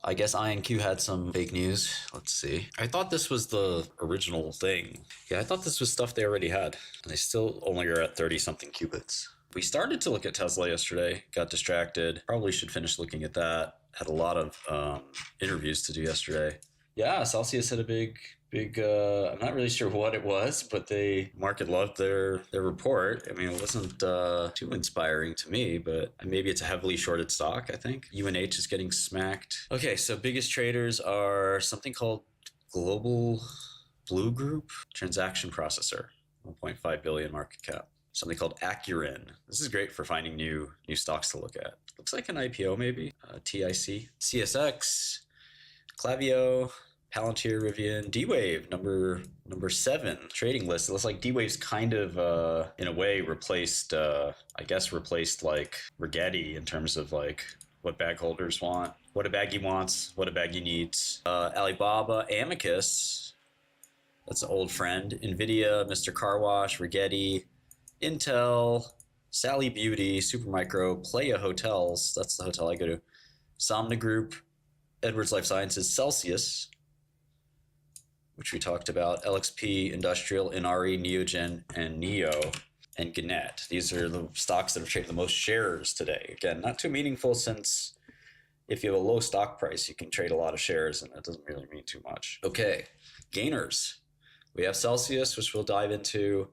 I guess INQ had some fake news. Let's see. I thought this was the original thing. Yeah, I thought this was stuff they already had. And they still only are at 30 something qubits. We started to look at Tesla yesterday, got distracted. Probably should finish looking at that. Had a lot of interviews to do yesterday. Yeah, Celsius had a big I'm not really sure what it was, but the market loved their report. I mean, it wasn't too inspiring to me, but maybe it's a heavily shorted stock. I think UNH is getting smacked. Okay, so biggest traders are something called Global Blue Group Transaction Processor, 1.5 billion market cap. Something called Acuren. This is great for finding new stocks to look at. Looks like an IPO maybe. TIC, CSX, Clavio, Palantir, Rivian, D-Wave, number 7 trading list. It looks like D-Wave's kind of, in a way, replaced like Rigetti in terms of like what bag holders want, what a baggie wants, what a baggie needs. Alibaba, Amicus, that's an old friend. Nvidia, Mr. Car Wash, Rigetti, Intel, Sally Beauty, Supermicro, Playa Hotels, that's the hotel I go to, Somna Group, Edwards Life Sciences, Celsius, which we talked about, LXP, Industrial, Inari, Neogen, and Neo, and Gannett. These are the stocks that have traded the most shares today. Again, not too meaningful since if you have a low stock price, you can trade a lot of shares, and that doesn't really mean too much. Okay, gainers. We have Celsius, which we'll dive into,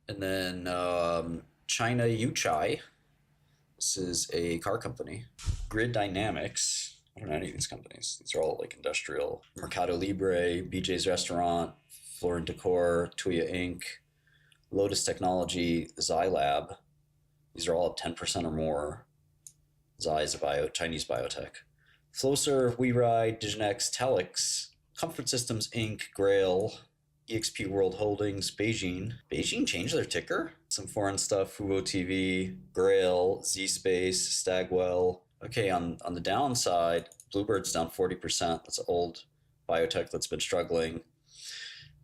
and then China Yuchai. This is a car company. Grid Dynamics. I don't know any of these companies. These are all like industrial. Mercado Libre, BJ's Restaurant, Floor & Decor, Tuya Inc., Lotus Technology, Zylab. These are all up 10% or more. Zai is a Chinese biotech. Flowserve, WeRide, Diginex, Telix, Comfort Systems Inc., Grail, EXP World Holdings, Beijing. Beijing changed their ticker? Some foreign stuff, Fubo TV, Grail, Z-Space, Stagwell. Okay, on the downside, Bluebird's down 40%. That's an old biotech that's been struggling.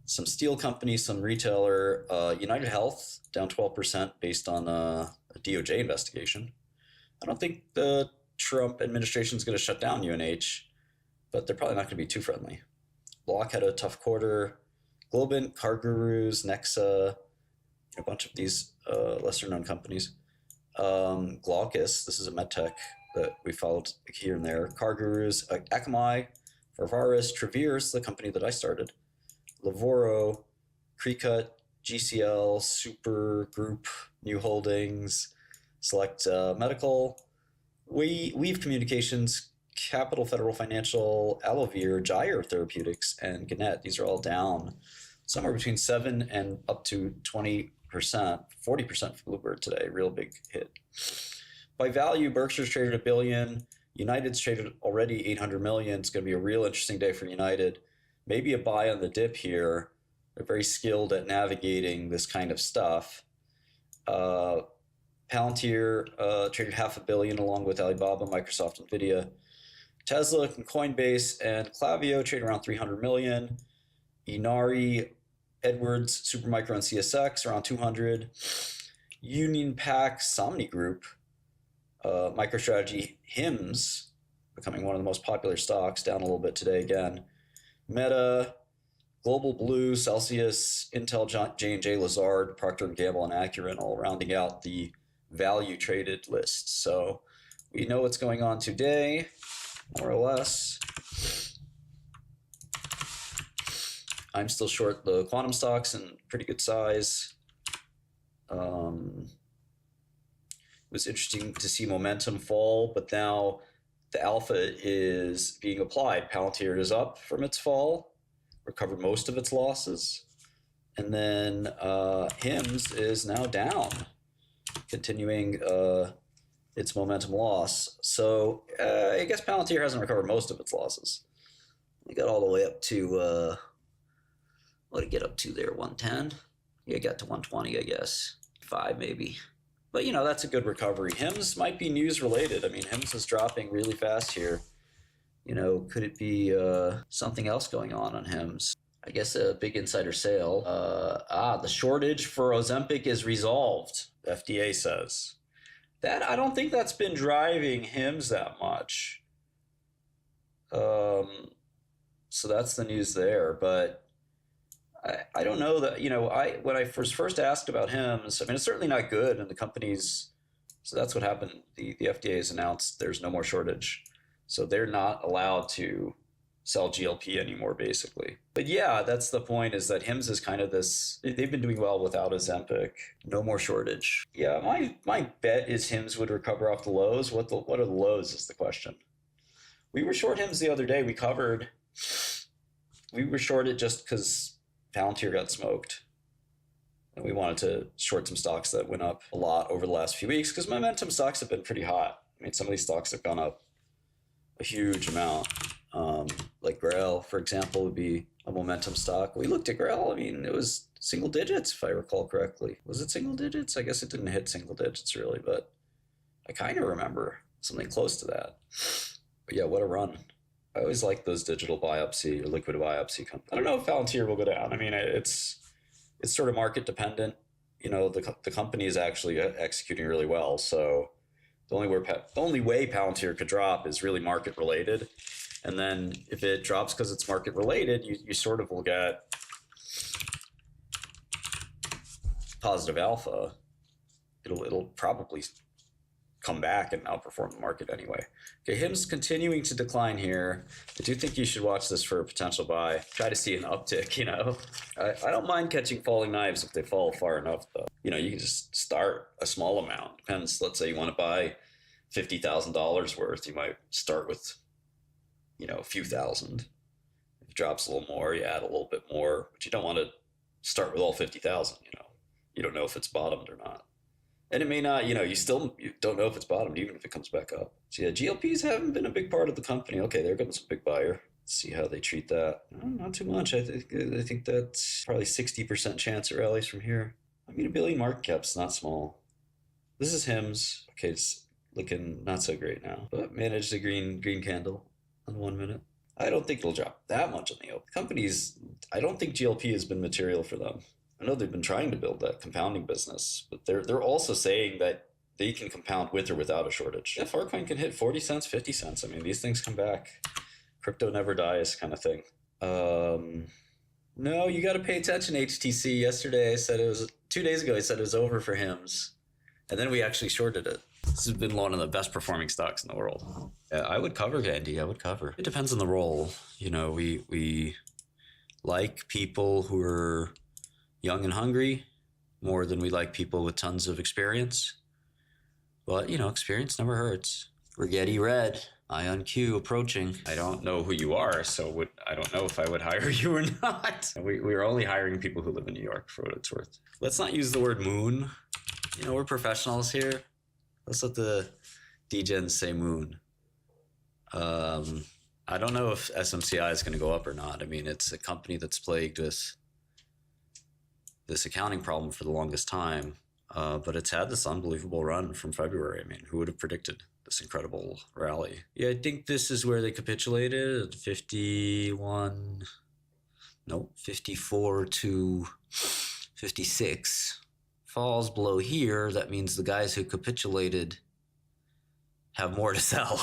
Some steel companies, some retailer. United Health down 12% based on a DOJ investigation. I don't think the Trump administration is going to shut down UNH, but they're probably not going to be too friendly. Block had a tough quarter. Globant, CarGurus, Nexa, a bunch of these lesser known companies. Glaucus, this is a medtech that we followed here and there. CarGurus, Akamai, Farvaris, Traverse, the company that I started. Lavoro, Precut, GCL, Super Group, New Holdings, Select Medical, Weave Communications, Capital Federal Financial, Alovir, Gyre Therapeutics, and Gannett. These are all down somewhere between 7 and up to 20%, 40% for Bluebird today. Real big hit. By value, Berkshire's traded $1 billion. United's traded already $800 million. It's going to be a real interesting day for United. Maybe a buy on the dip here. They're very skilled at navigating this kind of stuff. Palantir traded $500 million along with Alibaba, Microsoft, Nvidia. Tesla and Coinbase and Clavio trade around $300 million. Inari, Edwards, Supermicro, and CSX around 200. Union Pac, Somni Group, MicroStrategy, HIMS, becoming one of the most popular stocks, down a little bit today again. Meta, Global Blue, Celsius, Intel, J&J, Lazard, Procter & Gamble, and Acuren, all rounding out the value traded list. So we know what's going on today, more or less. I'm still short the quantum stocks in pretty good size. It was interesting to see momentum fall, but now the alpha is being applied. Palantir is up from its fall, recovered most of its losses. And then HIMS is now down, continuing its momentum loss. So I guess Palantir hasn't recovered most of its losses. We got all the way up to, what did it get up to there, 110? Yeah, it got to 120, I guess. 5 maybe. But, you know, that's a good recovery. HIMS might be news related. I mean, HIMS is dropping really fast here. You know, could it be something else going on HIMS? I guess a big insider sale. The shortage for Ozempic is resolved, FDA says. I don't think that's been driving HIMS that much. So that's the news there. But I don't know that, when I first asked about Hims, I mean, it's certainly not good. And the companies, so that's what happened. The FDA has announced there's no more shortage. So they're not allowed to sell GLP anymore, basically. But yeah, that's the point, is that Hims is kind of this, they've been doing well without Ozempic. No more shortage. Yeah, my bet is Hims would recover off the lows. What are the lows is the question. We were short Hims the other day. We were short it just because Palantir got smoked. And we wanted to short some stocks that went up a lot over the last few weeks because momentum stocks have been pretty hot. I mean, some of these stocks have gone up a huge amount. Like Grail, for example, would be a momentum stock. We looked at Grail. I mean, it was single digits, if I recall correctly. Was it single digits? I guess it didn't hit single digits really, but I kind of remember something close to that. But yeah, what a run. I always like those digital biopsy or liquid biopsy companies. I don't know if Palantir will go down. I mean, it's sort of market dependent. The company is actually executing really well. So the only way Palantir could drop is really market related. And then if it drops because it's market related, you sort of will get positive alpha. It'll probably come back and outperform the market anyway. Okay, Hims continuing to decline here. I do think you should watch this for a potential buy. Try to see an uptick, I don't mind catching falling knives if they fall far enough, though. You can just start a small amount. Depends, let's say you want to buy $50,000 worth, you might start with, a few thousand. If it drops a little more, you add a little bit more, but you don't want to start with all 50,000, You don't know if it's bottomed or not. And it may not, you don't know if it's bottomed, even if it comes back up. So yeah, GLPs haven't been a big part of the company. Okay, there comes a big buyer. Let's see how they treat that. Not too much. I think that's probably 60% chance it rallies from here. I mean, $1 billion market cap's not small. This is Hims. Okay, it's looking not so great now, but managed a green candle on 1 minute. I don't think it'll drop that much on the open. Companies, I don't think GLP has been material for them. I know they've been trying to build that compounding business, but they're also saying that they can compound with or without a shortage. Yeah, Farcoin can hit 40 cents, 50 cents. I mean, these things come back. Crypto never dies kind of thing. No, you got to pay attention, HTC. Yesterday, 2 days ago, I said it was over for Hims. And then we actually shorted it. This has been one of the best performing stocks in the world. Yeah, I would cover Andy. I would cover. It depends on the role. We like people who are young and hungry more than we like people with tons of experience. But, experience never hurts. Rigetti Red, IonQ approaching. I don't know who you are, so I don't know if I would hire you or not. We're only hiring people who live in New York, for what it's worth. Let's not use the word moon. We're professionals here. Let's let the DGens say moon. I don't know if SMCI is going to go up or not. I mean, it's a company that's plagued with this accounting problem for the longest time, but it's had this unbelievable run from February. I mean, who would have predicted this incredible rally? Yeah, I think this is where they capitulated at 54 to 56. Falls below here, that means the guys who capitulated have more to sell.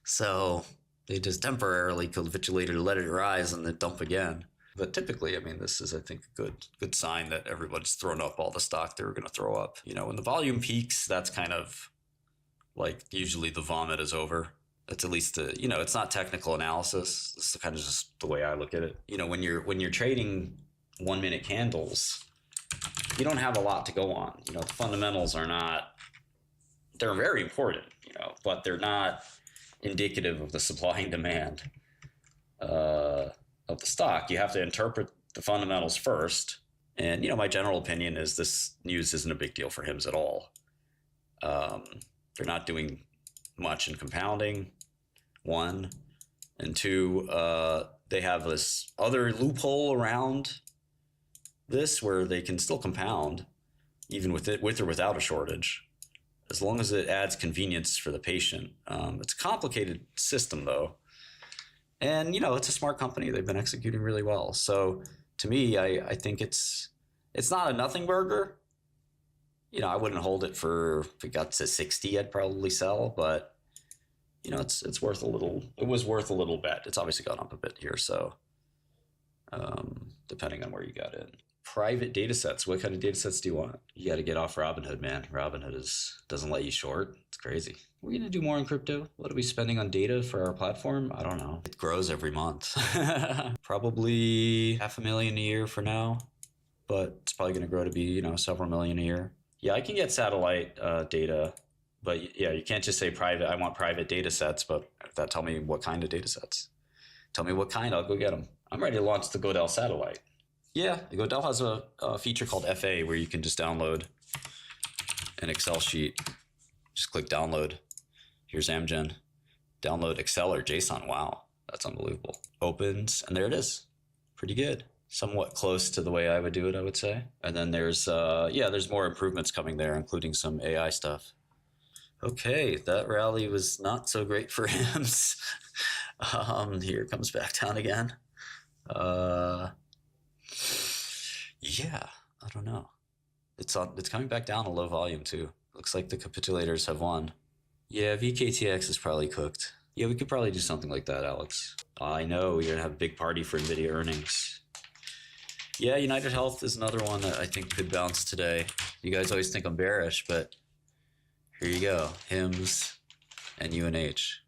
So they just temporarily capitulated, let it rise, and then dump again. But typically, I mean, this is, I think, a good sign that everybody's thrown up all the stock they were going to throw up. When the volume peaks, that's kind of like usually the vomit is over. That's at least it's not technical analysis. This is kind of just the way I look at it. When you're trading 1 minute candles, you don't have a lot to go on. The fundamentals are not. They're very important, but they're not indicative of the supply and demand of the stock. You have to interpret the fundamentals first. And, my general opinion is this news isn't a big deal for Hims at all. They're not doing much in compounding, one. And two, they have this other loophole around this where they can still compound even with or without a shortage, as long as it adds convenience for the patient. It's a complicated system, though. And, it's a smart company. They've been executing really well. So to me, I think it's not a nothing burger. I wouldn't hold it if it got to 60, I'd probably sell. But, you know, it's worth a little. It was worth a little bet. It's obviously gone up a bit here, so depending on where you got in. Private data sets. What kind of data sets do you want? You got to get off Robinhood, man. Robinhood doesn't let you short. It's crazy. We're going to do more in crypto. What are we spending on data for our platform? I don't know. It grows every month. Probably $500,000 a year for now, but it's probably going to grow to be, you know, several million a year. Yeah, I can get satellite data, but yeah, you can't just say private. I want private data sets, but tell me what kind of data sets. Tell me what kind, I'll go get them. I'm ready to launch the Godel satellite. Yeah, Godel has a feature called FA where you can just download an Excel sheet. Just click download. Here's Amgen. Download Excel or JSON. Wow, that's unbelievable. Opens, and there it is. Pretty good. Somewhat close to the way I would do it, I would say. And then there's more improvements coming there, including some AI stuff. Okay, that rally was not so great for HIMS. Here it comes back down again. Yeah, I don't know. It's coming back down a low volume too. Looks like the capitulators have won. Yeah, VKTX is probably cooked. Yeah, we could probably do something like that, Alex. I know you're gonna have a big party for NVIDIA earnings. Yeah, United Health is another one that I think could bounce today. You guys always think I'm bearish, but here you go. HIMS and UNH.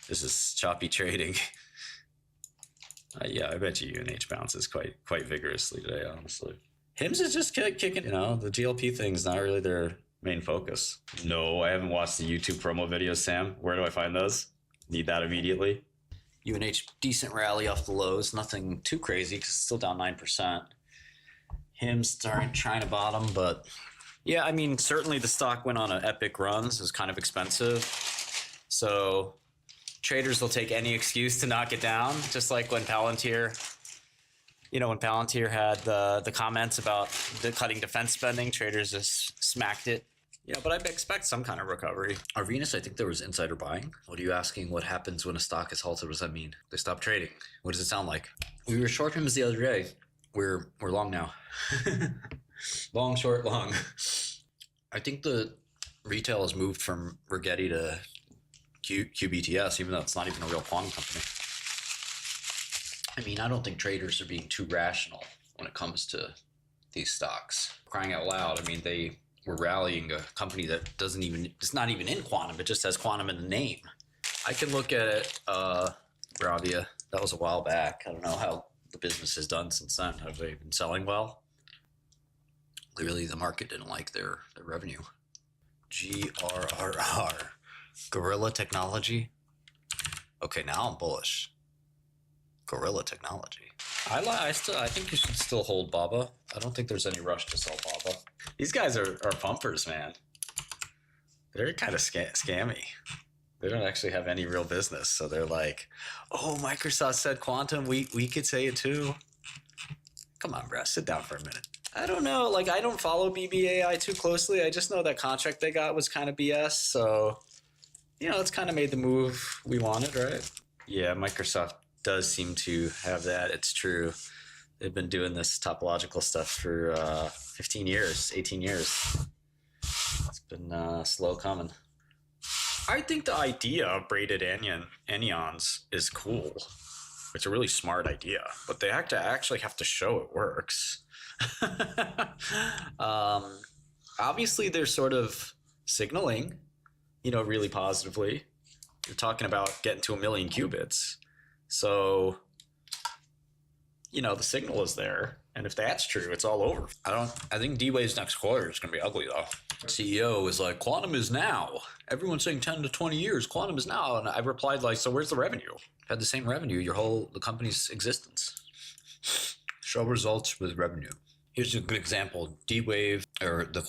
This is choppy trading. Yeah, I bet you UNH bounces quite vigorously today, honestly. HIMS is just kicking, you know, the GLP thing's not really their main focus. No, I haven't watched the YouTube promo videos, Sam. Where do I find those? Need that immediately. UNH, decent rally off the lows. Nothing too crazy because it's still down 9%. HIMS trying to bottom, but yeah, I mean, certainly the stock went on an epic run. So it's kind of expensive. So traders will take any excuse to knock it down, just like when Palantir, when Palantir had the comments about the cutting defense spending, traders just smacked it. But I expect some kind of recovery. Arvinas, I think there was insider buying. What are you asking? What happens when a stock is halted? What does that mean? They stop trading. What does it sound like? We were short HIMS the other day. We're long now. Long, short, long. I think the retail has moved from Rigetti to QBTS, even though it's not even a real quantum company. I mean, I don't think traders are being too rational when it comes to these stocks. Crying out loud, I mean, they were rallying a company that it's not even in quantum, it just has quantum in the name. I can look at it, Bravia, that was a while back. I don't know how the business has done since then. Have they been selling well? Clearly the market didn't like their revenue. GRRR. Gorilla Technology. Okay, now I'm bullish. Gorilla Technology. I think you should still hold BABA. I don't think there's any rush to sell BABA. These guys are pumpers, man. They're kind of scammy. They don't actually have any real business. So they're like, oh, Microsoft said quantum. We could say it too. Come on, bro. Sit down for a minute. I don't know. Like, I don't follow BBAI too closely. I just know that contract they got was kind of BS. So, it's kind of made the move we wanted, right? Yeah, Microsoft does seem to have that. It's true. They've been doing this topological stuff for 15 years, 18 years. It's been slow coming. I think the idea of braided anions is cool. It's a really smart idea, but they actually have to show it works. Obviously, they're sort of signaling, really positively. You're talking about getting to 1 million qubits. So, the signal is there. And if that's true, it's all over. I think D-Wave's next quarter is going to be ugly, though. CEO is like, quantum is now. Everyone's saying 10 to 20 years. Quantum is now. And I replied like, so where's the revenue? Had the same revenue the company's existence. Show results with revenue. Here's a good example. D-Wave, or the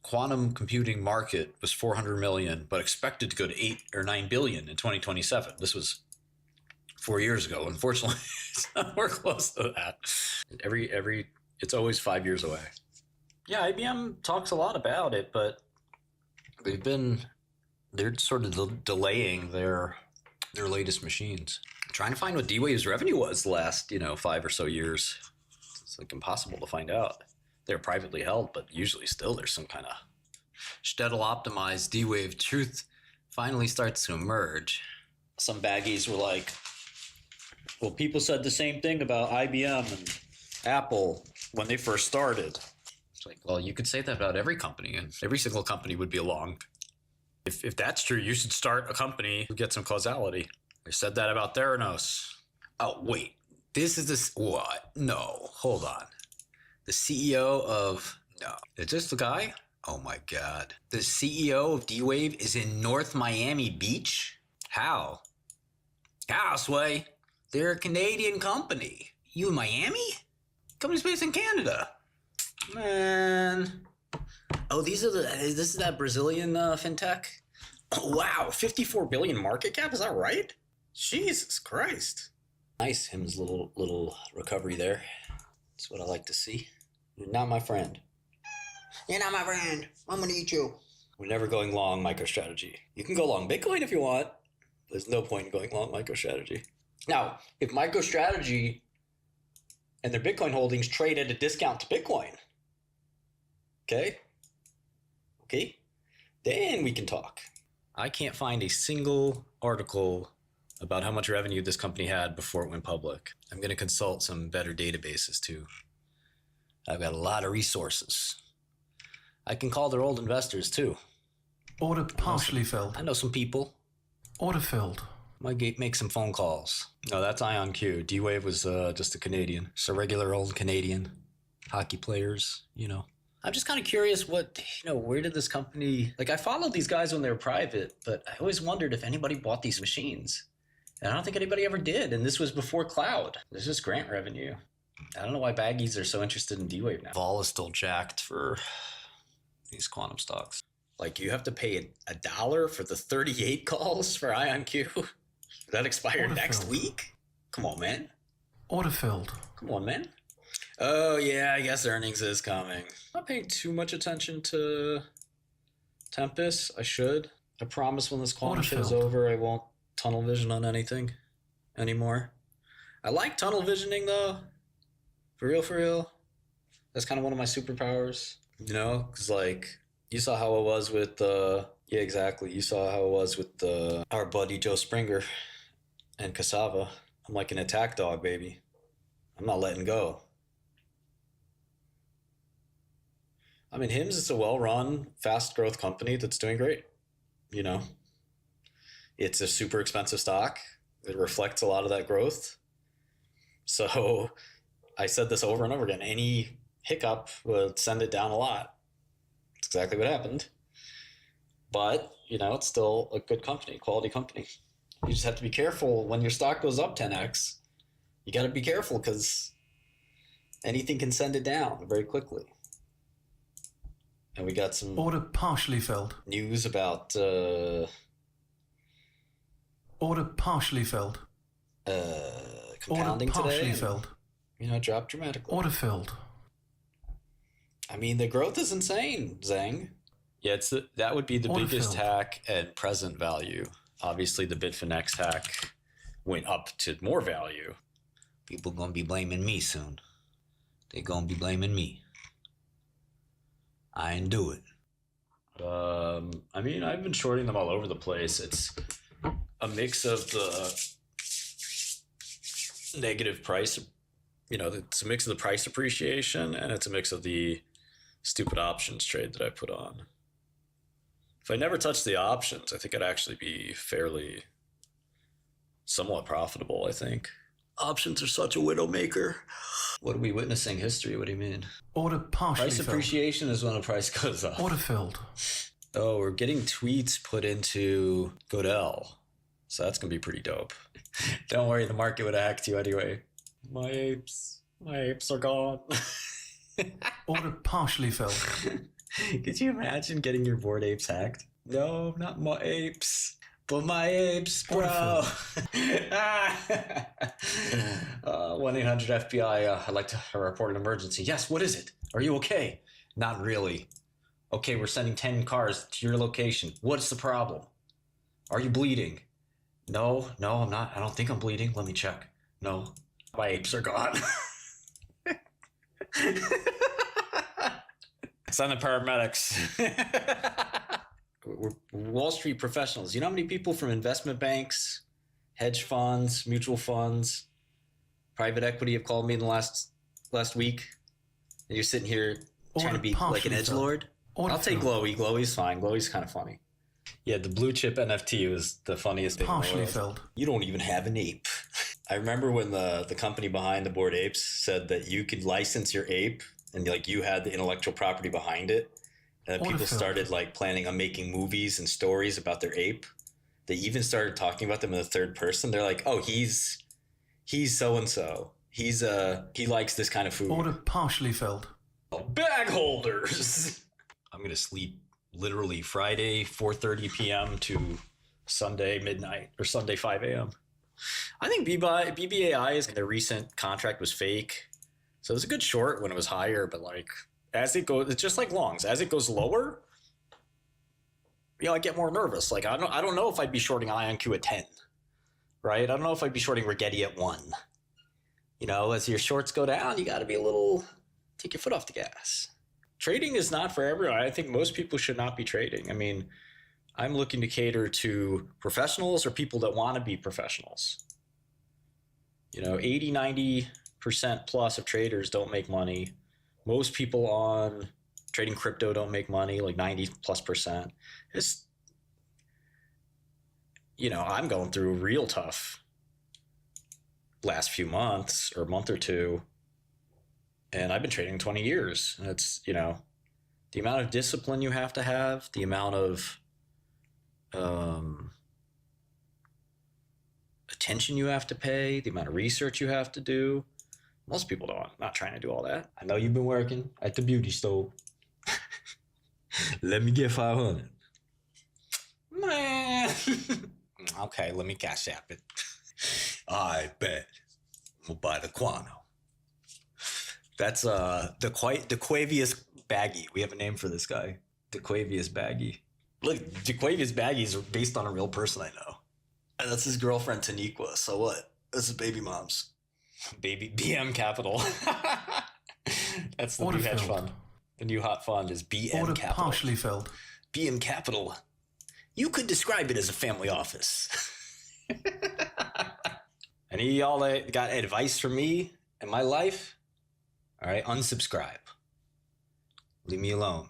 quantum computing market was 400 million, but expected to go to 8 or 9 billion in 2027. This was 4 years ago. Unfortunately, we're close to that. It's always 5 years away. Yeah, IBM talks a lot about it, but they're sort of delaying their latest machines. I'm trying to find what D-Wave's revenue was the last, 5 or so years. It's like impossible to find out. They're privately held, but usually still there's some kind of shtetl optimized D-Wave truth finally starts to emerge. Some baggies were like, well, people said the same thing about IBM and Apple when they first started. It's like, well, you could say that about every company, and every single company would be along. If that's true, you should start a company to get some causality. I said that about Theranos. Oh, wait. This is this. What? No. Hold on. The CEO of. No. Is this the guy? Oh my God. The CEO of D-Wave is in North Miami Beach? How? How, Sway? They're a Canadian company. You in Miami? Company's based in Canada. Man. Oh, this is that Brazilian fintech? Oh, wow, 54 billion market cap, is that right? Jesus Christ. Nice, him's little recovery there. That's what I like to see. You're not my friend. You're not my friend. I'm gonna eat you. We're never going long MicroStrategy. You can go long Bitcoin if you want. There's no point in going long MicroStrategy. Now, if MicroStrategy and their Bitcoin holdings trade at a discount to Bitcoin, okay, then we can talk. I can't find a single article about how much revenue this company had before it went public. I'm going to consult some better databases too. I've got a lot of resources. I can call their old investors too. Order partially filled. I know some people. Order filled. Might make some phone calls. No, that's IonQ. D-Wave was just a Canadian. Just a regular old Canadian. Hockey players, you know. I'm just kind of curious where did this company... Like, I followed these guys when they were private, but I always wondered if anybody bought these machines. And I don't think anybody ever did. And this was before cloud. This is grant revenue. I don't know why baggies are so interested in D-Wave now. Vol is still jacked for these quantum stocks. Like, you have to pay $1 for the 38 calls for IonQ? That expired Order next filled. week? Come on, man. Order filled. Come on, man. Oh, yeah, I guess earnings is coming. I'm not paying too much attention to Tempest. I should. I promise when this quantum Order shit is filled. over, I won't tunnel vision on anything anymore. I like tunnel visioning, though. For real. That's kind of one of my superpowers. You know? Because, like, you saw how it was with yeah, exactly. You saw how it was with our buddy Joe Springer and Cassava. I'm like an attack dog, baby. I'm not letting go. I mean, Hims is a well-run, fast growth company that's doing great. You know, it's a super expensive stock. It reflects a lot of that growth. So I said this over and over again. Any hiccup would send it down a lot. That's exactly what happened. But, you know, it's still a good company, quality company. You just have to be careful when your stock goes up 10x. You got to be careful because anything can send it down very quickly. And we got some Order partially filled. news about Order partially filled. compounding Order partially today. filled. You know, dropped dramatically. Order filled. I mean, the growth is insane, Zhang. Yeah, that would be the Order biggest filled. hack at present value. Obviously, the Bitfinex hack went up to more value. People gonna be blaming me soon. They gonna be blaming me. I ain't do it. I mean, I've been shorting them all over the place. It's a mix of the negative price, you know, it's a mix of the price appreciation and it's a mix of the stupid options trade that I put on. If I never touched the options, I think I'd actually be fairly somewhat profitable, I think. Options are such a widowmaker. What are we witnessing? History? What do you mean? Order partially Price filled. appreciation is when a price goes up. Order filled. Oh, we're getting tweets put into Godel. So that's going to be pretty dope. Don't worry, the market would hack you anyway. My apes are gone. Order partially filled. Could you imagine getting your bored apes hacked? No, not my apes. But my apes, bro. 1-800-FBI, I'd like to report an emergency. Yes, what is it? Are you okay? Not really. Okay, we're sending 10 cars to your location. What's the problem? Are you bleeding? No, I'm not. I don't think I'm bleeding. Let me check. No, my apes are gone. Send the paramedics. We're Wall Street professionals. You know how many people from investment banks, hedge funds, mutual funds, private equity have called me in the last week? And you're sitting here trying to be like an edgelord? I'll take Glowy. Glowy's fine. Glowy's kind of funny. Yeah, the blue chip NFT was the funniest thing. Partially filled. You don't even have an ape. I remember when the company behind the Bored Apes said that you could license your ape and like you had the intellectual property behind it. And people started like planning on making movies and stories about their ape. They even started talking about them in the third person. They're like, oh, he's so and so. He likes this kind of food. Order partially filled. Bag holders. I'm gonna sleep literally Friday 4:30 p.m. to Sunday midnight or Sunday 5 a.m. I think BBAI is their recent contract was fake, so it was a good short when it was higher. But like as it goes, it's just like longs. As it goes lower, I get more nervous. Like I don't know if I'd be shorting IonQ at 10, right? I don't know if I'd be shorting Rigetti at 1. As your shorts go down, you got to be take your foot off the gas. Trading is not for everyone. I think most people should not be trading. I mean, I'm looking to cater to professionals or people that want to be professionals. 80, 90% plus of traders don't make money. Most people on trading crypto don't make money, like 90+%. It's, I'm going through real tough last few months or month or two. And I've been trading 20 years. And it's, the amount of discipline you have to have, the amount of attention you have to pay, the amount of research you have to do. Most people not trying to do all that. I know you've been working at the beauty store. Let me get 500. Man. Okay, let me cash app it. I bet. We'll buy the Quano. That's the Quavius Baggy. We have a name for this guy. DeQuavius Baggy. Look, DeQuavius Baggy is based on a real person I know. And that's his girlfriend, Taniqua. So what? This is baby mom's. Baby BM Capital. That's the new hedge fund. The new hot fund is BM Capital. Partially filled. BM Capital. You could describe it as a family office. Any of y'all that got advice from me in my life? All right, unsubscribe. Leave me alone.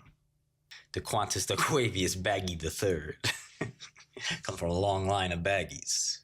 The Qantas DeQuavius Baggy III. Come from a long line of baggies.